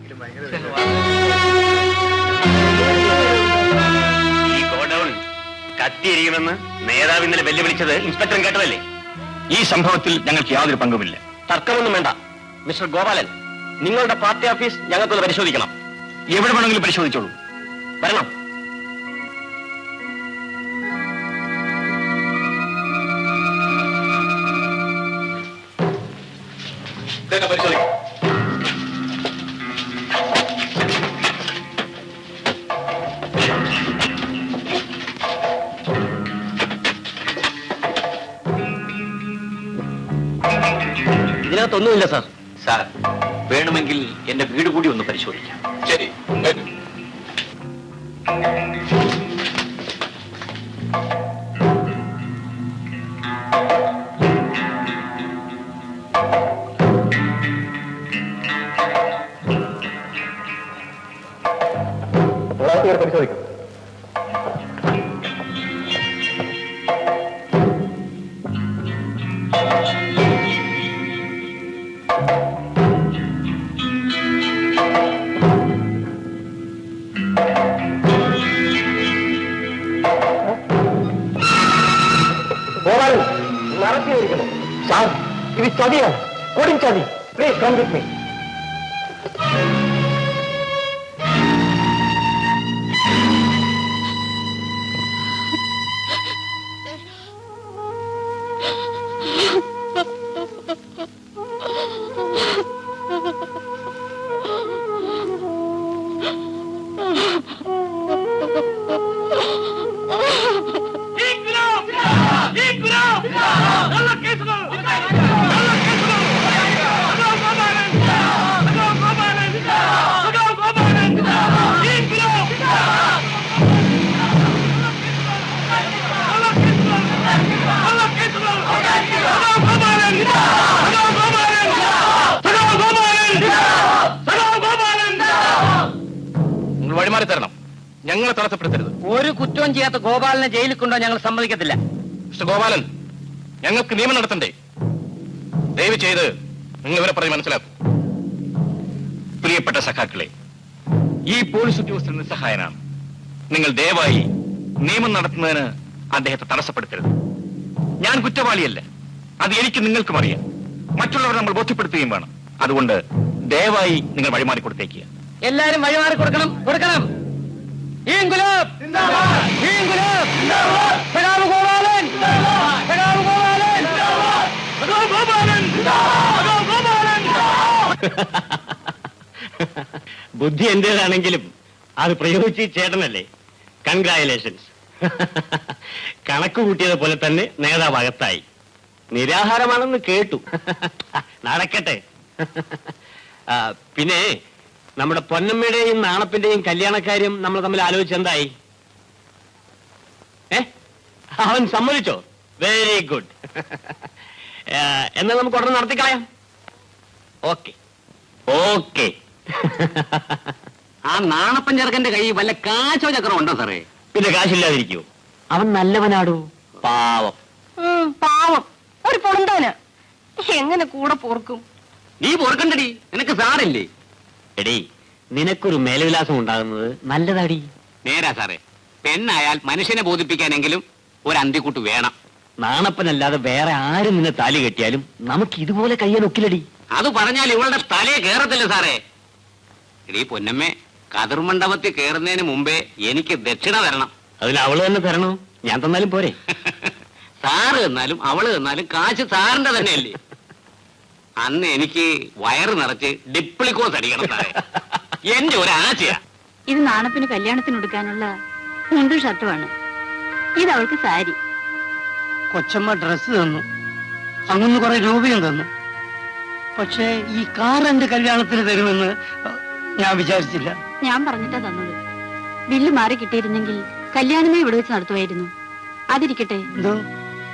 ഈ ഗോഡൌൺ കത്തിയിരിക്കുമെന്ന് നേതാവ് ഇന്നലെ വെല്ലുവിളിച്ചത് ഇൻസ്പെക്ടറും കേട്ടതല്ലേ? ഈ സംഭവത്തിൽ ഞങ്ങൾക്ക് യാതൊരു പങ്കുമില്ല. തർക്കമൊന്നും വേണ്ട. മിസ്റ്റർ ഗോപാലൻ, നിങ്ങളുടെ പാർട്ടി ഓഫീസ് ഞങ്ങൾക്കൊന്ന് പരിശോധിക്കണം. എവിടെ വേണമെങ്കിലും പരിശോധിച്ചോളൂ. വരണം. പരിശോധിക്കാം. ഇതിനകത്തൊന്നുമില്ല സാർ. സാർ, വേണമെങ്കിൽ എന്റെ വീട് കൂടി ഒന്ന് പരിശോധിക്കാം. ശരി. പരിശോധിക്കാം. നടത്തിയിരിക്കണം സാർ. ഇത് ചതിയാണ്, ഓടിൻ ചതി. Please come with me. വഴിമാറി തരണം. ഞങ്ങളെ തടസ്സപ്പെടുത്തരുത്. ഒരു കുറ്റവും ചെയ്യാത്ത ഗോപാലനെ ജയിലിൽ കൊണ്ടോ ഞങ്ങൾ സമ്മതിക്കത്തില്ല. മിസ്റ്റർ ഗോപാലൻ, ഞങ്ങൾക്ക് നിയമം നടത്തണ്ടേ? ദയവ് ചെയ്ത് നിങ്ങൾ ഇവരെ പറഞ്ഞ് മനസ്സിലാക്കൂ. പ്രിയപ്പെട്ട സഖാക്കളെ, ഈ പോലീസ് ഉദ്യോഗസ്ഥൻ നിസ്സഹായനാണ്. നിങ്ങൾ ദയവായി നിയമം നടത്തുന്നതിന് അദ്ദേഹത്തെ തടസ്സപ്പെടുത്തരുത്. ഞാൻ കുറ്റവാളിയല്ല, അത് എനിക്ക് നിങ്ങൾക്കും അറിയാം. മറ്റുള്ളവരെ നമ്മൾ ബോധ്യപ്പെടുത്തുകയും വേണം. അതുകൊണ്ട് ദയവായി നിങ്ങൾ വഴിമാറി കൊടുത്തേക്കുക. എല്ലാരും വഴിമാറി കൊടുക്കണം. ബുദ്ധി എന്റേതാണെങ്കിലും അത് പ്രയോഗിച്ച് ചേട്ടനല്ലേ. കൺഗ്രാജുലേഷൻസ്. കണക്ക് കൂട്ടിയത് പോലെ തന്നെ നേതാവ് അകത്തായി. നിരാഹാരമാണെന്ന് കേട്ടു. നടക്കട്ടെ. പിന്നെ നമ്മുടെ പൊന്നമ്മയുടെയും നാണപ്പിന്റെയും കല്യാണക്കാര്യം നമ്മൾ തമ്മിൽ ആലോചിച്ചെന്തായി? അവൻ സമ്മതിച്ചോ? Very good. എന്നാൽ നമുക്ക് ഉടനെ നടത്തിക്കളയാം. Okay okay. ആ നാണപ്പൻ ചെറുക്കന്റെ കൈ വല്ല കാശോ ചക്രം ഉണ്ടോ സാറേ? പിന്നെ കാശില്ലാതിരിക്കുവോ? അവൻ നല്ലവനാടോ. പാവം. പാവം ഒരു പൊണ്ടവന് എങ്ങനെ കൂടെ പോർക്കും? നീ പൊറുക്കണ്ടടി, നിനക്ക് സാറില്ലേ? എടീ, നിനക്കൊരു മേൽവിലാസം ഉണ്ടാകുന്നത് നല്ലതാടി. നേരാ സാറേ. പെണ്ണായാൽ മനുഷ്യനെ ബോധിപ്പിക്കാനെങ്കിലും ഒരു അന്തിക്കൂട്ട് വേണം. നാണപ്പനല്ലാതെ വേറെ ആരും നിന്നെ താലി കെട്ടിയാലും നമുക്ക് ഇതുപോലെ കയ്യാനൊക്കില്ലടി. അത് പറഞ്ഞാൽ ഇവളുടെ തലയെ കേറത്തില്ല സാറേ. എടീ പൊന്നമ്മേ, കതിർമണ്ഡപത്തിൽ കേറുന്നതിന് മുമ്പേ എനിക്ക് ദക്ഷിണ തരണം. അതിന് അവള് തന്നെ തരണോ? ഞാൻ തന്നാലും പോരെ? സാറ് തന്നാലും അവള് തന്നാലും കാശ് സാറിന്റെ തന്നെയല്ലേ. അന്ന് എനിക്ക് വയറ് നിറച്ച് ഡിപ്ലിക്കോസ് അടിക്കണം സാറേ. എന്റെ ഒരു ആശയാ. ഇത് നാണപ്പിന് കല്യാണത്തിന് എടുക്കാനുള്ള മുണ്ടും ഷർട്ടുമാണ്. ഇത് അവൾക്ക് സാരി. കൊച്ചമ്മ ഡ്രസ് തന്നു, അങ്ങനെ കുറെ രൂപയും തന്നു. പക്ഷേ ഈ കാർ എന്റെ കല്യാണത്തിന് തരുമെന്ന് ഞാൻ വിചാരിച്ചില്ല. ഞാൻ പറഞ്ഞിട്ടാ തന്നത്. ബില്ല് മാറി കിട്ടിയിരുന്നെങ്കിൽ കല്യാണമേ ഇവിടെ വെച്ച് നടത്തുമായിരുന്നു. അതിരിക്കട്ടെ,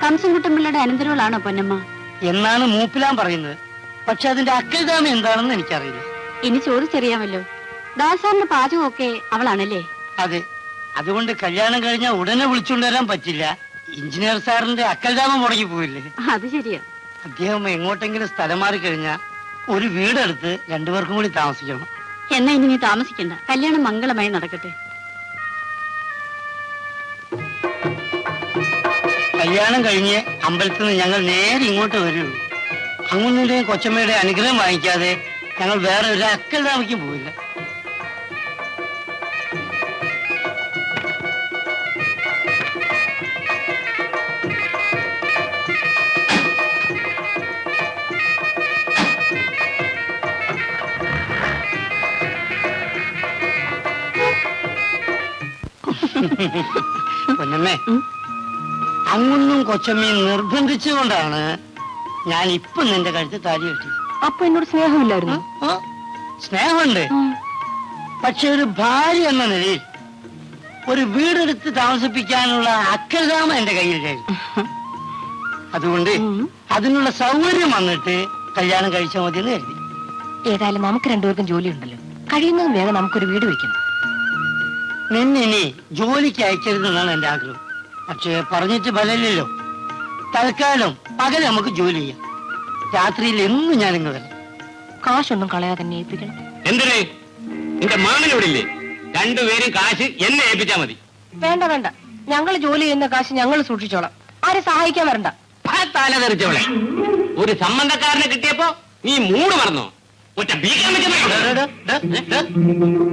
കംസൻകുട്ടമ്പിള്ളയുടെ അനന്തരവളാണോ പൊന്നമ്മ? എന്നാണ് മൂപ്പിലാൻ പറയുന്നത്. പക്ഷെ അതിന്റെ അക്കൽദാമ എന്താണെന്ന് എനിക്കറിയില്ല. ഇനി ചോദിച്ചറിയാമല്ലോ. ദാസാറിന്റെ പാചകമൊക്കെ അവളാണല്ലേ? അതെ. അതുകൊണ്ട് കല്യാണം കഴിഞ്ഞാൽ ഉടനെ വിളിച്ചുകൊണ്ടുവരാൻ പറ്റില്ല. എഞ്ചിനീയർ സാറിന്റെ അക്കൽദാമ മുടങ്ങി പോയില്ലേ? അത് ശരിയാ. അദ്ദേഹം എങ്ങോട്ടെങ്കിലും സ്ഥലം മാറി കഴിഞ്ഞാൽ ഒരു വീടെടുത്ത് രണ്ടുപേർക്കും കൂടി താമസിക്കണം. എന്നാ ഇനി നീ താമസിക്കണ്ട, കല്യാണം മംഗളമായി നടക്കട്ടെ. കല്യാണം കഴിഞ്ഞ് അമ്പലത്തിൽ നിന്ന് ഞങ്ങൾ നേരെ ഇങ്ങോട്ട് വരുള്ളൂ. അങ്ങുന്നിന്റെയും കൊച്ചമ്മയുടെ അനുഗ്രഹം വാങ്ങിക്കാതെ ഞങ്ങൾ വേറെ ഒരു അക്കൽതാമയ്ക്കും പോവില്ല. പൊന്നമ്മേ, അങ്ങൊന്നും കൊച്ചമ്മയും നിർബന്ധിച്ചുകൊണ്ടാണ് ഞാൻ ഇപ്പൊ നിന്റെ കഴുത്ത് താലി കെട്ടി. അപ്പൊ എന്നോട് സ്നേഹമില്ലായിരുന്നു? സ്നേഹമുണ്ട്, പക്ഷെ ഒരു ഭാര്യ എന്ന നിലയിൽ ഒരു വീടെടുത്ത് താമസിപ്പിക്കാനുള്ള അക്കൽതാമ എന്റെ കയ്യിലായിരുന്നു. അതുകൊണ്ട് അതിനുള്ള സൗകര്യം വന്നിട്ട് കല്യാണം കഴിച്ചാൽ മതി എന്ന് കരുതി. ഏതായാലും നമുക്ക് രണ്ടുപേർക്കും ജോലിയുണ്ടല്ലോ, കഴിയുന്നതും വേഗം നമുക്കൊരു വീട് വെക്കണം. നിന്നിനി ജോലിക്ക് അയക്കരുതെന്നാണ് എന്റെ ആഗ്രഹം. പക്ഷേ പറഞ്ഞിട്ട് ഫലമില്ലല്ലോ. തൽക്കാലം പകൽ നമുക്ക് ജോലി ചെയ്യാം, രാത്രിയിൽ എന്നും ഞാനിങ്ങ് വരാം. കാശൊന്നും കളയാതെ തന്നെ ഏൽപ്പിക്കണം. എന്തിനേ? നിന്റെ മാമനോടില്ലേ? രണ്ടുപേരും കാശ് എന്നെ ഏൽപ്പിച്ചാ മതി. വേണ്ട വേണ്ട, ഞങ്ങൾ ജോലി ചെയ്യുന്ന കാശ് ഞങ്ങൾ സൂക്ഷിച്ചോളാം, ആരെ സഹായിക്കാൻ വരണ്ട. തല തെറിച്ചവളെ, ഒരു സംബന്ധക്കാരനെ കിട്ടിയപ്പോ നീ മൂട് മറന്നോ? ഒറ്റ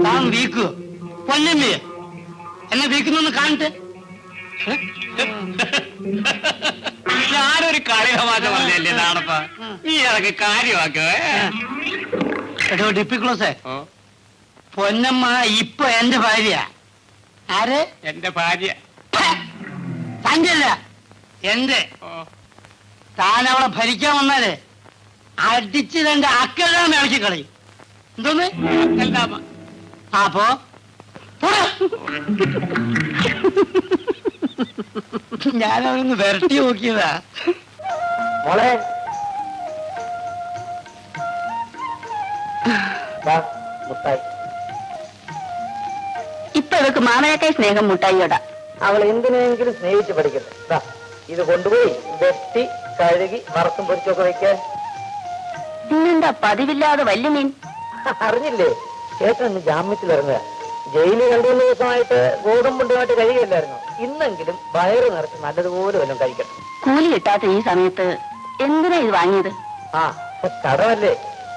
താൻ വീക്കുക പൊന്നമ്മയെ, എന്നെ വീക്കുന്നൊന്ന് കാണട്ടെ. ഞാനൊരു കളി തമാശ പറഞ്ഞല്ലേ നാടപ്പ, നീ അതൊക്കെ കാര്യമാക്കോ? എടോ ഡിപ്പിക്ലോസേ, പൊന്നമ്മ ഇപ്പൊ എന്റെ ഭാര്യ. ആരെ? എന്റെ ഭാര്യ. തന്റെ അല്ല, എന്റെ. താൻ അവളെ ഭരിക്കാൻ വന്നാലേ അടിച്ച് തന്റെ അക്കൽതാമ ഇളക്കി കളയും. എന്തോന്ന് അക്കൽതാമ? അപ്പോ ഞാനവനൊന്ന് വരട്ടി നോക്കിയതാ. മോളെ ഇപ്പൊ ഇവക്ക് മാമനേക്കായി സ്നേഹം മുട്ടായിയോടാ. അവൾ എന്തിനെങ്കിലും സ്നേഹിച്ച് പഠിക്കട്ടെ. ഇത് കൊണ്ടുപോയി വെട്ടി കഴുകി വറുത്തും പൊരിച്ചൊക്കെ വെക്കാൻ. ഇന്നെന്താ പതിവില്ലാതെ വലിയ മീൻ? അറിഞ്ഞില്ലേ, ചേട്ടൻ ജാമ്യത്തിൽ ഇറങ്ങുക. ജയിലിൽ 2 ദിവസമായിട്ട് ഗോതമ്പുണ്ടുമായിട്ട് കഴിയില്ലായിരുന്നു. ഇന്നെങ്കിലും വയറ് നിറച്ച് നല്ലതുപോലെ വല്ലതും കഴിക്കട്ടെ. കൂലി കിട്ടാത്ത ഈ സമയത്ത് എന്തിനാ ഇത് വാങ്ങിയത്? കടമല്ലേ,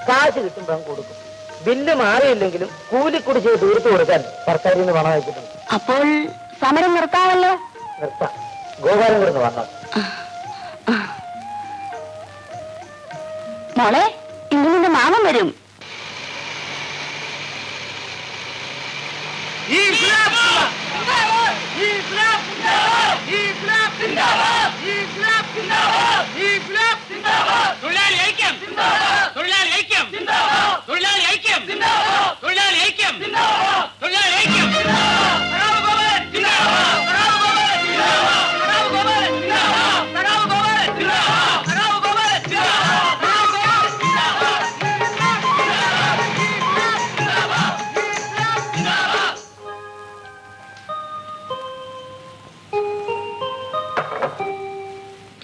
കാശ് കിട്ടുമ്പോൾ കൊടുക്കും. ബില്ല് മാറിയില്ലെങ്കിലും കൂലിക്കുടിശ്ശിക തീർത്തു കൊടുക്കാൻ സർക്കാരിൽ നിന്ന് പണം വെച്ചിട്ടുണ്ട്. അപ്പോൾ സമരം നിർത്താമല്ലോ. നിർത്താം, ഗോപാലൻ കൂടെ വന്നാൽ. മോളെ, ഇന്ന് നിന്റെ മാമൻ വരും.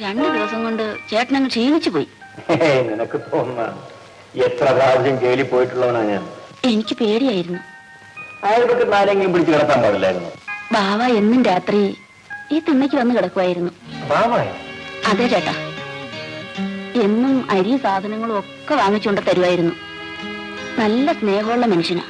രണ്ടു ദിവസം കൊണ്ട് ചേട്ടനങ്ങ് ക്ഷീണിച്ചു പോയി. നിനക്ക് തോന്നുന്ന എത്ര പ്രാവശ്യം ജയിലിൽ പോയിട്ടുള്ളവനാ ഞാൻ. എനിക്ക് പേടിയായിരുന്നു. അയൽപക്കത്ത് ആരെങ്കിലും പിടിച്ചു കിടത്താൻ പാടില്ലായിരുന്നു. ബാവ എന്നും രാത്രി ഈ തിണ്ണയ്ക്ക് വന്ന് കിടക്കുമായിരുന്നു. അതെ ചേട്ടാ, എന്നും അരി സാധനങ്ങളും ഒക്കെ വാങ്ങിച്ചുകൊണ്ട് തരുമായിരുന്നു. നല്ല സ്നേഹമുള്ള മനുഷ്യനാ.